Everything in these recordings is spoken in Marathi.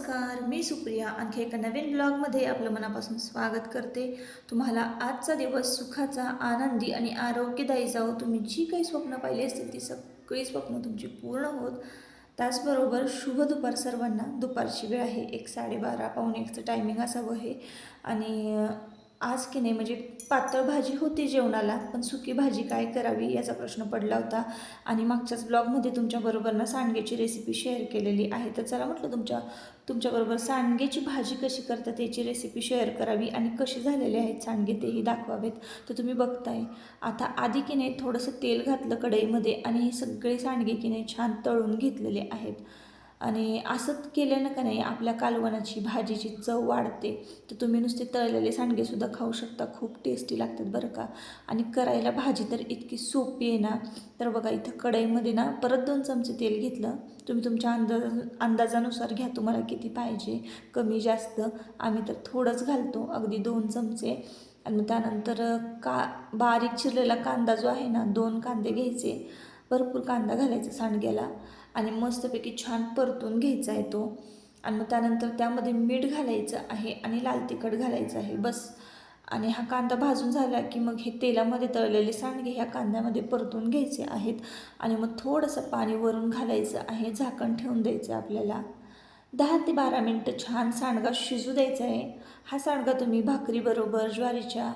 नमस्कार, मी सुप्रिया आणखी एका नवीन ब्लॉगमध्ये आपलं मनापासून स्वागत करते. तुम्हाला आजचा दिवस सुखाचा, आनंदी आणि आरोग्यदायी जावो. तुम्ही जी काही स्वप्न पाहिली असतील ती सगळी स्वप्न तुमची पूर्ण होत. त्याचबरोबर शुभ दुपार सर्वांना. दुपारची वेळ आहे, 1:30 पावणे 1चं टायमिंग असावं हे. आणि आज की नाही म्हणजे पातळ भाजी होती जेवणाला, पण सुकी भाजी काय करावी याचा प्रश्न पडला होता. आणि मागच्याच ब्लॉगमध्ये तुमच्याबरोबर ना सांडग्याची रेसिपी शेअर केलेली आहे. तर चला म्हटलं तुमच्याबरोबर सांडग्याची भाजी कशी करतात याची रेसिपी शेअर करावी आणि कसे झालेले आहेत सांडगे तेही दाखवावेत. तर तुम्ही बघताय आता आधी की नाही थोडंसं तेल घातलं कढईमध्ये आणि हे सगळे सांडगे की नाही छान तळून घेतलेले आहेत. आणि असं केल्यानं का नाही आपल्या कालवणाची भाजीची चव वाढते. तर तुम्ही नुसते तळलेले सांडगेसुद्धा खाऊ शकता, खूप टेस्टी लागतात बरं का. आणि करायला भाजी तर इतकी सोपी आहे ना. तर बघा इथं कढईमध्ये ना परत 2 चमचे तेल घेतलं. तुम्ही तुमच्या अंदाजानुसार घ्या, तुम्हाला किती पाहिजे, कमी जास्त. आम्ही तर थोडंच घालतो, अगदी 2 चमचे. आणि मग त्यानंतर बारीक चिरलेला कांदा जो आहे ना, 2 कांदे घ्यायचे. भरपूर कांदा घालायचा सांडग्याला आणि मस्तपैकी छान परतून घ्यायचा आहे तो. आणि मग त्यानंतर त्यामध्ये मीठ घालायचं आहे आणि लाल तिखट घालायचं आहे बस. आणि हा कांदा भाजून झाला की मग हे तेलामध्ये तळलेले सांडगे ह्या कांद्यामध्ये परतून घ्यायचे आहेत. आणि मग थोडंसं पाणी वरून घालायचं आहे, झाकण ठेवून द्यायचं आपल्याला. 10 ते 12 मिनटं छान सांडगा शिजू द्यायचा आहे. हा सांडगा तुम्ही भाकरीबरोबर, ज्वारीच्या,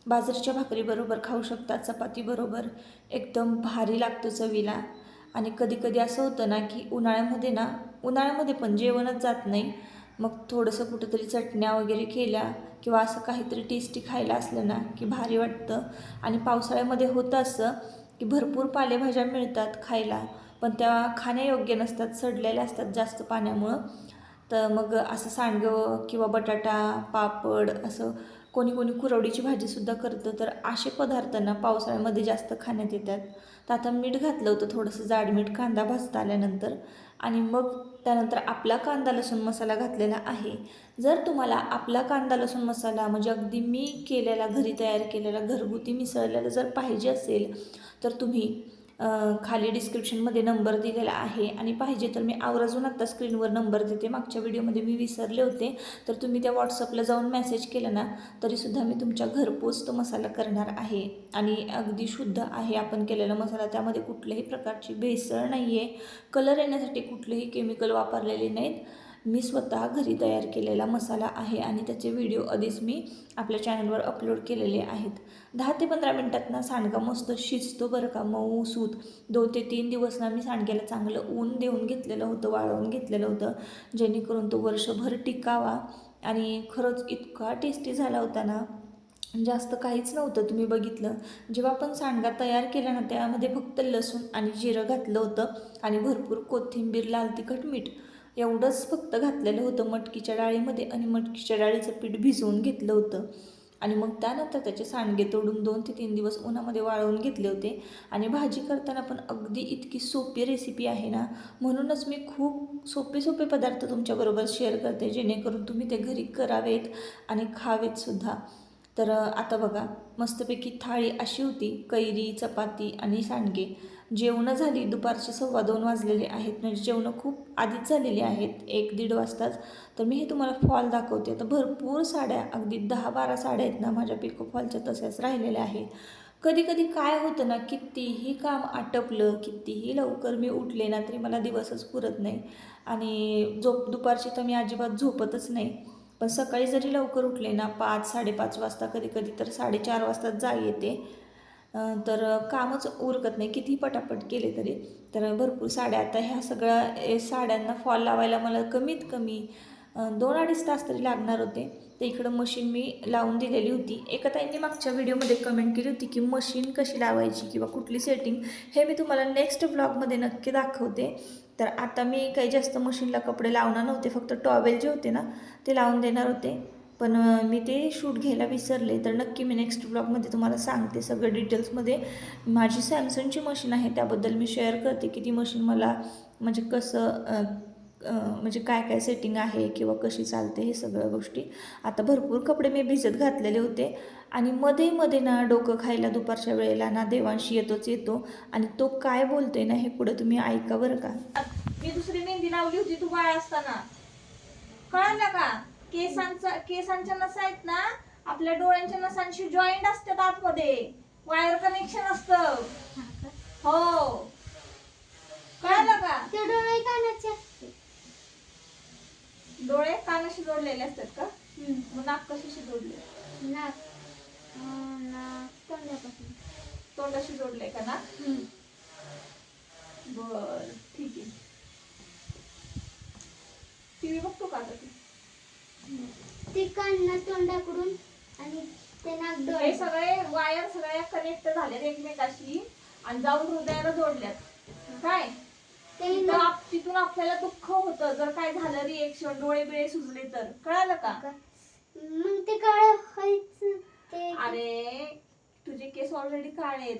बाजरीच्या भाकरीबरोबर खाऊ शकता, चपातीबरोबर. एकदम भारी लागतो चवीला. आणि कधीकधी असं होतं ना की उन्हाळ्यामध्ये पण जेवणच जात नाही. मग थोडंसं कुठंतरी चटण्या वगैरे केल्या किंवा असं काहीतरी टेस्टी खायला असलं ना की भारी वाटतं. आणि पावसाळ्यामध्ये होतं असं की भरपूर पालेभाज्या मिळतात खायला, पण त्या खाण्यायोग्य नसतात, सडलेल्या असतात जास्त पाण्यामुळं. तर मग असं सांडगं किंवा बटाटा, पापड असं कोणी कोणी कुरवडीची भाजीसुद्धा करतं. तर असे पदार्थांना पावसाळ्यामध्ये जास्त खाण्यात येतात. तर आता मीठ घातलं होतं थोडंसं जाड मीठ कांदा भाजता आल्यानंतर. आणि मग त्यानंतर आपला कांदा लसूण मसाला घातलेला आहे. जर तुम्हाला आपला कांदा लसूण मसाला म्हणजे अगदी मी केलेला, घरी तयार केलेला, घरगुती मिसळलेला जर पाहिजे असेल तर तुम्ही खाली डिस्क्रिप्शनमध्ये नंबर दिलेला आहे. आणि पाहिजे तर मी आवर्जून आत्ता स्क्रीनवर नंबर देते, मागच्या व्हिडिओमध्ये मी विसरले होते. तर तुम्ही त्या व्हॉट्सअपला जाऊन मेसेज केला ना तरीसुद्धा मी तुमच्या घरपोच तो मसाला करणार आहे. आणि अगदी शुद्ध आहे आपण केलेला मसाला, त्यामध्ये कुठल्याही प्रकारची भेसळ नाही आहे, कलर येण्यासाठी कुठलेही केमिकल वापरलेले नाहीत. मी स्वतः घरी तयार केलेला मसाला आहे आणि त्याचे व्हिडिओ आधीच मी आपल्या चॅनलवर अपलोड केलेले आहेत. 10 ते 15 मिनटात ना सांडगा मस्त शिजतो बरं का, मऊसूत. 2 ते 3 दिवस ना मी सांडग्याला चांगलं ऊन देऊन घेतलेलं होतं, वाळवून घेतलेलं होतं, जेणेकरून तो वर्षभर टिकावा. आणि खरंच इतका टेस्टी झाला होता ना, जास्त काहीच नव्हतं. तुम्ही बघितलं जेव्हा आपण सांडगा तयार केला ना त्यामध्ये फक्त लसूण आणि जिरं घातलं होतं आणि भरपूर कोथिंबीर, लाल तिखट, मीठ एवढंच फक्त घातलेलं होतं मटकीच्या डाळीमध्ये. आणि मटकीच्या डाळीचं पीठ भिजवून घेतलं होतं. आणि मग त्यानंतर त्याचे सांडगे तोडून 2 ते 3 दिवस उन्हामध्ये वाळवून घेतले होते. आणि भाजी करताना पण अगदी इतकी सोपी रेसिपी आहे ना, म्हणूनच मी खूप सोपे सोपे पदार्थ तुमच्याबरोबर शेअर करते, जेणेकरून तुम्ही ते घरी करावेत आणि खावेतसुद्धा. तर आता बघा मस्तपैकी थाळी अशी होती, कैरी, चपाती आणि सांडगे. जेवणं झाली, दुपारचे 2:15 वाजलेले आहेत, म्हणजे जेवणं खूप आधीच झालेली आहेत, 1-1:30 वाजताच. तर मी हे तुम्हाला फॉल दाखवते. तर भरपूर साड्या, अगदी 10-12 साड्या आहेत ना माझ्या पिको फॉलच्या तशाच राहिलेल्या आहेत. कधी कधी काय होतं ना, कितीही काम आटपलं, कितीही लवकर मी उठले ना तरी मला दिवसच पुरत नाही. आणि दुपारची तर मी अजिबात झोपतच नाही. पण सकाळी जरी लवकर उठले ना 5-5:30 वाजता, कधी कधी तर 4:30 वाजता जाग येते. तर कामच उरकत नाही कितीही पटापट केले तरी. तर भरपूर साड्या, आता ह्या सगळ्या साड्यांना फॉल लावायला मला कमीत कमी 2-2.5 तास तरी लागणार होते. तर इकडं मशीन मी लावून दिलेली होती. एका ताईंनी मागच्या व्हिडिओमध्ये कमेंट केली होती की मशीन कशी लावायची किंवा कुठली सेटिंग, हे मी तुम्हाला नेक्स्ट ब्लॉगमध्ये नक्की दाखवते. तर आता मी काही जास्त मशीनला कपडे लावणार नव्हते, फक्त टॉवेल जे होते ना ते लावून देणार होते. पण मी ते शूट घ्यायला विसरले. तर नक्की मी नेक्स्ट ब्लॉगमध्ये तुम्हाला सांगते सगळं डिटेल्समध्ये. माझी सॅमसंगची मशीन आहे त्याबद्दल मी शेअर करते की ती मशीन मला म्हणजे कसं म्हणजे काय काय सेटिंग आहे किंवा कशी चालते हे सगळ्या गोष्टी. आता भरपूर कपडे मी भिजत घातलेले होते. आणि मध्ये मध्ये ना डोकं खायला दुपारच्या वेळेला ना देवांशी येतो. आणि तो काय बोलतोय ना हे पुढे तुम्ही ऐका बरं का. मी दुसरी मेहंदी लावली होती तू बाळ असताना. कळलं का? केसांच्या नसा आहेत ना आपल्या डोळ्यांच्या नसांशी जॉईंट असतात, आतमध्ये वायर कनेक्शन असतं. हो, कळलं का? ते डोळे कानाचे असते. डोळे कानाशी जोडलेले असतात का? मग नाक कशाशी जोडले? नाक तोंडापासून. तोंडाशी जोडले का नाक? बर, ठीक आहे. टीव्ही बघतो का आता तू? ते कान तोंडाकडून आणि ते नाक डोळे. हे सगळे वायर सगळ्या कनेक्ट झालेत एकमेकाशी आणि जाऊन हृदयाला जोडल्यात. काय तिथून आपल्याला दुःख होतं जर काय झालं, रिएक्शन, डोळे बिळे सुजले तर. कळालं का? मग ते काळ व्हायचं ते. अरे तुझे केस ऑलरेडी काळे आहेत.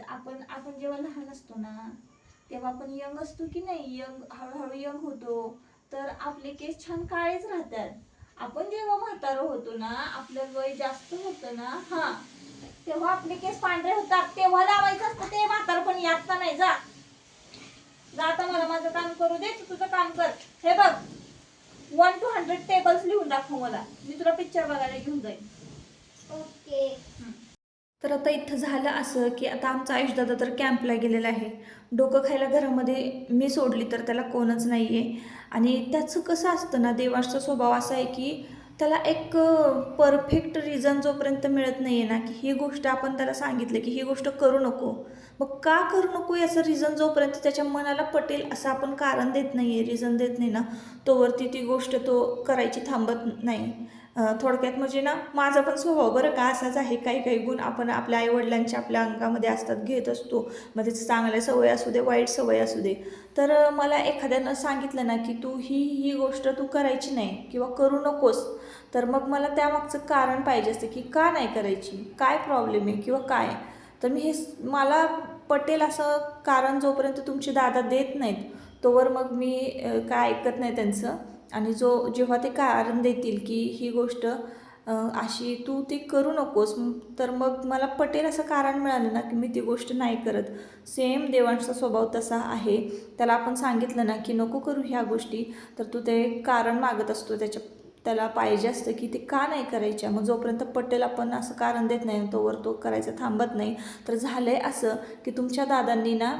आपण जेव्हा लहान असतो ना तेव्हा आपण यंग असतो की नाही, हळूहळू यंग होतो तर आपले केस छान काळेच राहतात. आपण जेव्हा म्हातारं होतो ना, आपलं वय जास्त होतं ना, तेव्हा आपले केस पांढरे होतात. तेव्हा लावायचं असतं ते म्हातारपणी, आता नाही. जा आता मला माझं काम करू दे, तू तुझं काम कर. हे बघ, 1 to 100 टेबल्स लिहून दाखव मला, मी तुला पिक्चर बघायला घेऊन जाईन. ओके. तर आता इथं झालं असं की आता आमचा आयुष दादा तर कॅम्पला गेलेला आहे. डोकं खायला घरामध्ये मी सोडली तर त्याला कोणच नाही आहे. आणि त्याचं कसं असतं ना, देवांशचा स्वभाव असा आहे की त्याला एक परफेक्ट रिझन जोपर्यंत मिळत नाही आहे ना, की ही गोष्ट आपण त्याला सांगितलं की ही गोष्ट करू नको, मग का करू नको याचं रिझन जोपर्यंत त्याच्या मनाला पटेल असं आपण कारण देत नाही आहे, रिझन देत नाही ना, तोवरती ती गोष्ट तो करायची थांबत नाही. थोडक्यात म्हणजे ना, माझा पण स्वभाव बरं का असाच आहे. काही काही गुण आपण आपल्या आईवडिलांच्या आपल्या अंगामध्ये असतात, घेत असतो. मग ते चांगल्या सवय असू दे, वाईट सवय असू दे. तर मला एखाद्यानं सांगितलं ना की तू ही गोष्ट तू करायची नाही किंवा करू नकोस, तर मग मला त्यामागचं कारण पाहिजे असतं की का नाही करायची, काय प्रॉब्लेम आहे किंवा काय. तर मी मला पटेल असं कारण जोपर्यंत तुमचे दादा देत नाहीत तोवर मग मी काय ऐकत नाही त्यांचं. आणि जेव्हा ते कारण देतील की ही गोष्ट अशी तू ती करू नकोस, तर मग मला पटेल असं कारण मिळालं ना की मी ती गोष्ट नाही करत. सेम देवांशचा स्वभाव तसा आहे. त्याला आपण सांगितलं ना की नको करू ह्या गोष्टी, तर तू ते कारण मागत असतो. त्याला पाहिजे असतं की ते का नाही करायच्या. मग जोपर्यंत पटेल आपण असं कारण देत नाही तोवर तो करायचं थांबत नाही. तर झालं आहे असं की तुमच्या दादांनी ना,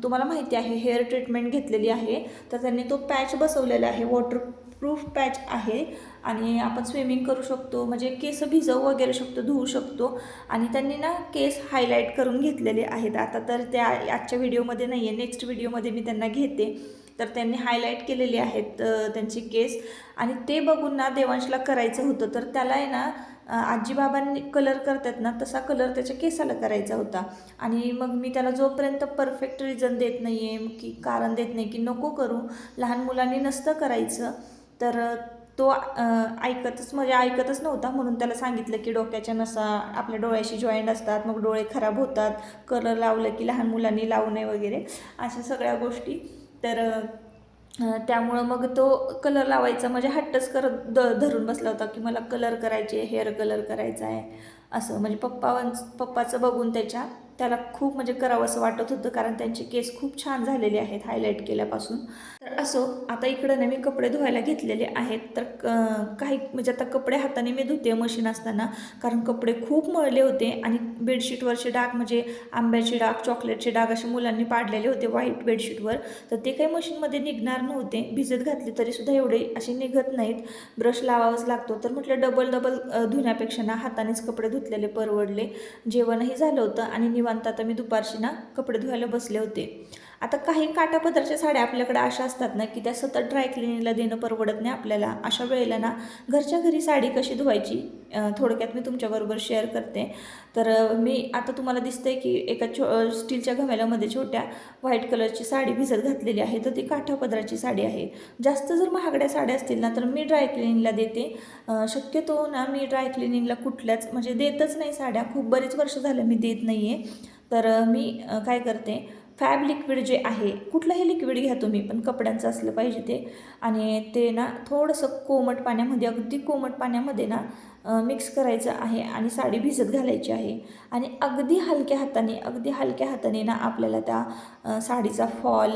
तुम्हाला माहिती आहे, हेअर ट्रीटमेंट घेतलेली आहे. तर त्यांनी तो पॅच बसवलेला आहे, वॉटरप्रूफ पॅच आहे. आणि आपण स्विमिंग करू शकतो, म्हणजे केस भिजवू वगैरे शकतो, धुवू शकतो. आणि त्यांनी ना केस हायलाईट करून घेतलेले आहेत. आता तर त्या आजच्या व्हिडिओमध्ये नाही आहे, नेक्स्ट व्हिडिओमध्ये मी त्यांना घेते. तर त्यांनी हायलाईट केलेले आहेत त्यांचे केस. आणि ते बघून ना देवांशला करायचं होतं. तर त्याला आहे ना आजीबाबांनी कलर करतात ना तसा कलर त्याच्या केसाला करायचा होता. आणि मग मी त्याला जोपर्यंत परफेक्ट रिझन देत नाही आहे की कारण देत नाही की नको करू, लहान मुलांनी नसतं करायचं, तर तो ऐकतच नव्हता. म्हणून त्याला सांगितलं की डोक्याच्या नसा आपल्या डोळ्याशी जॉईंट असतात, मग डोळे खराब होतात, कलर लावलं की लहान मुलांनी लावू नये वगैरे अशा सगळ्या गोष्टी. तर त्यामुळं मग तो कलर लावायचा म्हणजे हट्टच करत धरून बसला होता की मला कलर करायचे, हेअर कलर करायचा आहे असं. म्हणजे पप्पाचं बघून त्याला खूप म्हणजे करावंसं वाटत होतं, कारण त्यांचे केस खूप छान झालेले आहेत हायलाईट केल्यापासून. तर असो, आता इकडं ना मी कपडे धुवायला घेतलेले आहेत. तर काही म्हणजे आता कपडे हाताने मी धुते मशीन असताना, कारण कपडे खूप मळले होते. आणि बेडशीटवरचे डाग म्हणजे आंब्याचे डाग, चॉकलेटचे डाग असे मुलांनी पाडलेले होते व्हाईट बेडशीटवर. तर ते काही मशीनमध्ये निघणार नव्हते, भिजत घातले तरीसुद्धा एवढे असे निघत नाहीत, ब्रश लावावाच लागतो. तर म्हटलं डबल धुण्यापेक्षा ना हातानेच कपडे धुतलेले परवडले. जेवणही झालं होतं आणि निवांत आता मी दुपारशी ना कपडे धुवायला बसले होते. आता काही काठापदराच्या साड्या आपल्याकडे अशा असतात ना की त्या सतत ड्रायक्लिनिंगला देणं परवडत नाही आपल्याला. अशा वेळेला ना घरच्या घरी साडी कशी धुवायची थोडक्यात मी तुमच्याबरोबर शेअर करते. तर मी आता तुम्हाला दिसतंय की एका स्टीलच्या घमेल्यामध्ये छोट्या व्हाईट कलरची साडी भिजत घातलेली आहे. तर ती काठापदराची साडी आहे. जास्त जर महागड्या साड्या असतील ना तर मी ड्रायक्लिनिंगला देते. शक्यतो ना मी ड्रायक्लिनिंगला कुठल्याच म्हणजे देतच नाही साड्या, खूप बरीच वर्ष झालं मी देत नाही आहे. तर मी काय करते, फॅब लिक्विड जे आहे, कुठलंही लिक्विड घ्या तुम्ही, पण कपड्यांचं असलं पाहिजे ते. आणि ते ना थोडंसं कोमट पाण्यामध्ये, अगदी कोमट पाण्यामध्ये ना मिक्स करायचं आहे आणि साडी भिजत घालायची आहे. आणि अगदी हलक्या हाताने ना आपल्याला त्या साडीचा फॉल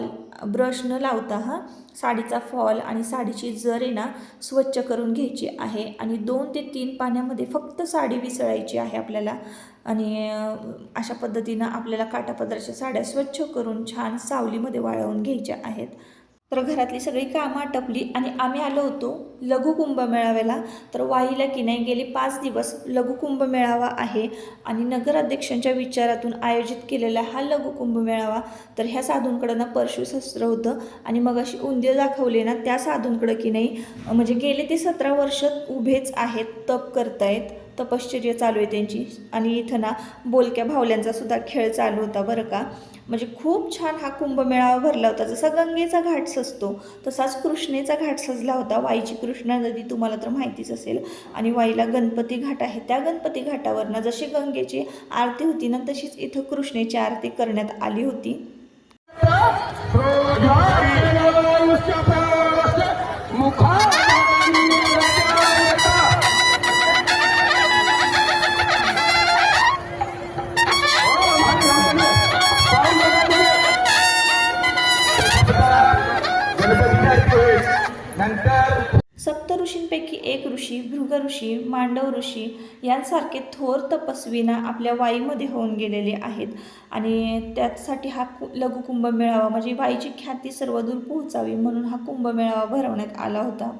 ब्रश न लावता साडीचा फॉल आणि साडीची जर आहे ना स्वच्छ करून घ्यायची आहे. आणि 2 ते 3 पाण्यामध्ये फक्त साडी विसळायची आहे आपल्याला. आणि अशा पद्धतीनं आपल्याला काठापदराच्या साड्या स्वच्छ करून छान सावलीमध्ये वाळवून घ्यायच्या आहेत. तर घरातली सगळी कामं आटपली आणि आम्ही आलो होतो लघु कुंभमेळाव्याला. तर वाईला की नाही गेले 5 दिवस लघु कुंभमेळावा आहे आणि नगराध्यक्षांच्या विचारातून आयोजित केलेला हा लघु कुंभमेळावा. तर ह्या साधूंकडं ना परशुशस्त्र होतं आणि मग अशी उंदीर दाखवले ना त्या साधूंकडं की नाही म्हणजे गेले ते 17 वर्ष उभेच आहेत, तप करतायत, तपश्चर्या चालू आहे त्यांची. आणि इथं ना बोलक्या भावल्यांचा सुद्धा खेळ चालू होता बरं का. म्हणजे खूप छान हा कुंभमेळावा भरला होता. जसा गंगेचा घाट सजतो तसाच कृष्णेचा घाट सजला होता. वाईची कृष्णा नदी तुम्हाला तर माहितीच असेल. आणि वाईला गणपती घाट आहे. त्या गणपती घाटावरनं जशी गंगेची आरती होती ना तशीच इथं कृष्णेची आरती करण्यात आली होती. सप्त ऋषींपैकी एक ऋषी भृग ऋषी, मांडव ऋषी यांसारखे थोर तपस्वी ना आपल्या वाईमध्ये होऊन गेलेले आहेत. आणि त्यासाठी हा लघु कुंभमेळावा म्हणजे वाईची ख्याती सर्वदूर पोहोचावी म्हणून हा कुंभमेळावा भरवण्यात आला होता.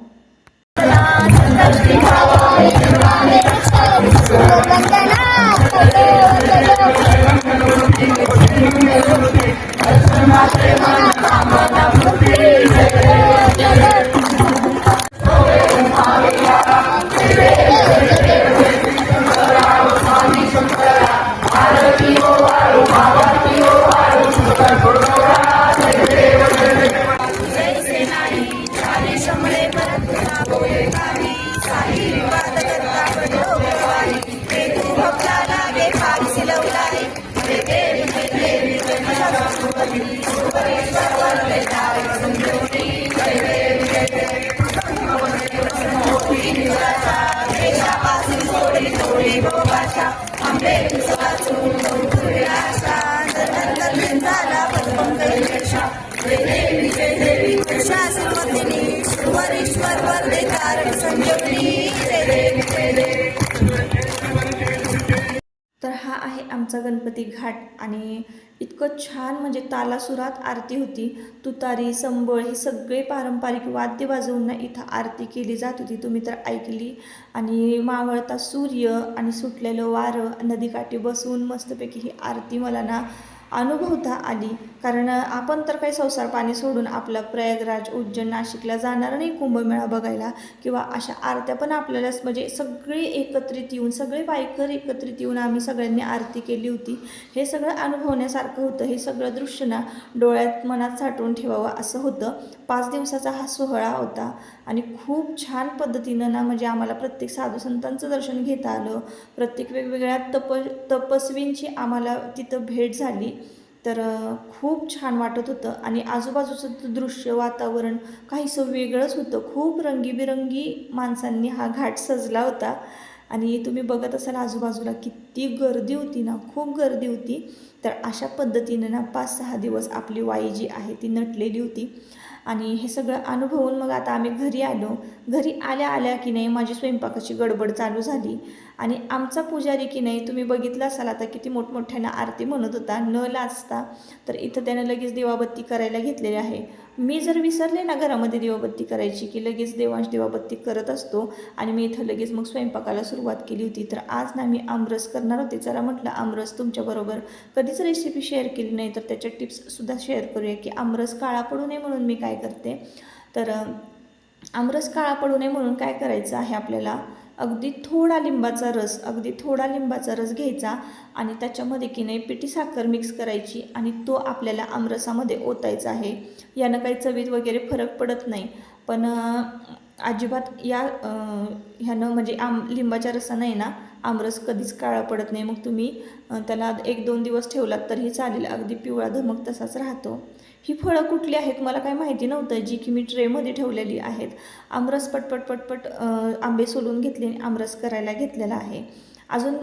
तर हा आहे आमचा गणपती घाट. आणि इतकं छान म्हणजे तालासुरात आरती होती. तुतारी, संबळ हे सगळे पारंपरिक वाद्य वाजवून ना इथं आरती केली जात होती. तुम्ही तर ऐकली. आणि मावळता सूर्य आणि सुटलेलं वारं नदीकाठी बसून मस्तपैकी ही आरती मला ना अनुभवता आली. कारण आपण तर काही संसार पाणी सोडून आपला प्रयागराज, उज्जैन, नाशिकला जाणार नाही कुंभमेळा बघायला. किंवा अशा आरत्या पण आपल्यालाच म्हणजे सगळे एकत्रित येऊन, सगळे वाईकर एकत्रित येऊन आम्ही सगळ्यांनी आरती केली होती. हे सगळं अनुभवण्यासारखं होतं. हे सगळं दृश्य ना डोळ्यात मनात साठवून ठेवावं असं होतं. 5 दिवसाचा हा सोहळा होता आणि खूप छान पद्धतीनं ना म्हणजे आम्हाला प्रत्येक साधू संतांचं दर्शन घेता आलं. प्रत्येक वेगवेगळ्या तपस्वींची आम्हाला तिथं भेट झाली. तर खूप छान वाटत होतं. आणि आजूबाजूचं दृश्य, वातावरण काहीसं वेगळंच होतं. खूप रंगीबिरंगी माणसांनी हा घाट सजला होता. आणि तुम्ही बघत असाल आजूबाजूला किती गर्दी होती ना, खूप गर्दी होती. तर अशा पद्धतीनं ना 5-6 दिवस आपली वाई जी आहे ती नटलेली होती. आणि हे सगळं अनुभवून मग आता आम्ही घरी आलो. घरी आल्या की नाही माझी स्वयंपाकाची गडबड चालू झाली. आणि आमचा पुजारी की नाही तुम्ही बघितलं असाल आता किती मोठमोठ्यानं आरती म्हणत होता न लाजता. तर इथं त्यानं लगेच दिवाबत्ती करायला घेतलेली आहे. मी जर विसरले ना घरामध्ये दिवाबत्ती करायची की लगेच देवांश दिवाबत्ती करत असतो. आणि मी इथं लगेच मग स्वयंपाकाला सुरुवात केली होती. तर आज ना मी आमरस करणार होते. चला म्हटलं आमरस तुमच्याबरोबर कधीच रेसिपी शेअर केली नाही तर त्याच्या टिप्ससुद्धा शेअर करूया की आमरस काळा पडू नये म्हणून मी काय करते. तर आमरस काळा पडू नये म्हणून काय करायचं आहे आपल्याला, अगदी थोडा लिंबाचा रस घ्यायचा आणि त्याच्यामध्ये की नाही पिठी साखर मिक्स करायची आणि तो आपल्याला आमरसामध्ये ओतायचा आहे. यानं काही चवीत वगैरे फरक पडत नाही. पण अजिबात ह्यानं म्हणजे लिंबाच्या रसानं आहे ना आमरस कधीच काळा पडत नाही. मग तुम्ही त्याला 1-2 दिवस ठेवलात तरीही चालेल. अगदी पिवळा धमक तसाच राहतो. ही फळं कुठली आहेत मला काही माहिती नव्हतं, जी की मी ट्रेमध्ये ठेवलेली आहेत. आमरस पटपट आंबे सोलून घेतले आणि आमरस करायला घेतलेला आहे. अजून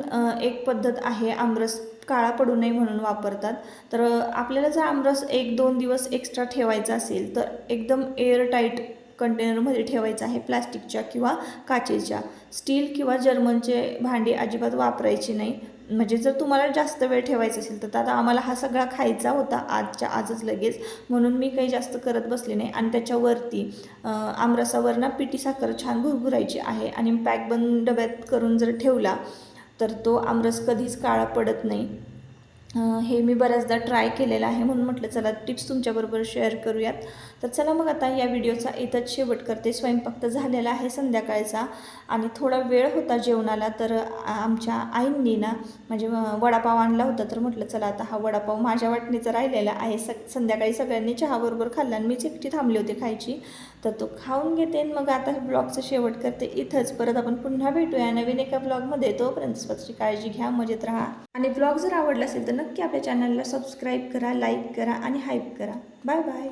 एक पद्धत आहे, आमरस काळा पडू नये म्हणून वापरतात. तर आपल्याला जर आमरस 1-2 दिवस एक्स्ट्रा ठेवायचा असेल तर एकदम एअरटाईट कंटेनरमध्ये ठेवायचं आहे, प्लास्टिकच्या किंवा काचेच्या. स्टील किंवा जर्मनचे भांडी अजिबात वापरायची नाही. म्हणजे जर तुम्हाला जास्त वेळ ठेवायचं असेल तर आता आम्हाला हा सगळा खायचा होता आजच्या आजच लगेच, म्हणून मी काही जास्त करत बसले नाही. आणि त्याच्यावरती आमरसावर ना पिठी साखर छान भुरभुरायची आहे आणि पॅक बंद डब्यात करून जर ठेवला तर तो आमरस कधीच काळा पडत नाही. हे मी बऱ्याचदा ट्राय केलेलं आहे, म्हणून म्हटलं चला टिप्स तुमच्याबरोबर शेअर करूयात. तर चला मग आता या व्हिडिओचा इथंच शेवट करते. स्वयंपाक तर झालेला आहे संध्याकाळचा आणि थोडा वेळ होता जेवणाला, तर आमच्या आईंनी ना म्हणजे वडापाव आणला होता. तर म्हटलं चला आता हा वडापाव माझ्या वाटणीचा राहिलेला आहे. संध्याकाळी सगळ्यांनी चहाबरोबर खाल्ला आणि मीच एकटी थांबली होती खायची, तर तो खाऊन घेते. मग आता ब्लॉगचं शेवट करते इथंच. परत आपण पुन्हा भेटूया नवीन एका ब्लॉगमध्ये. तोपर्यंत स्वतःची काळजी घ्या, मजेत राहा आणि ब्लॉग जर आवडला असेल तर नक्की आपल्या चॅनलला सबस्क्राईब करा, लाईक करा आणि हाईप करा. Bye bye.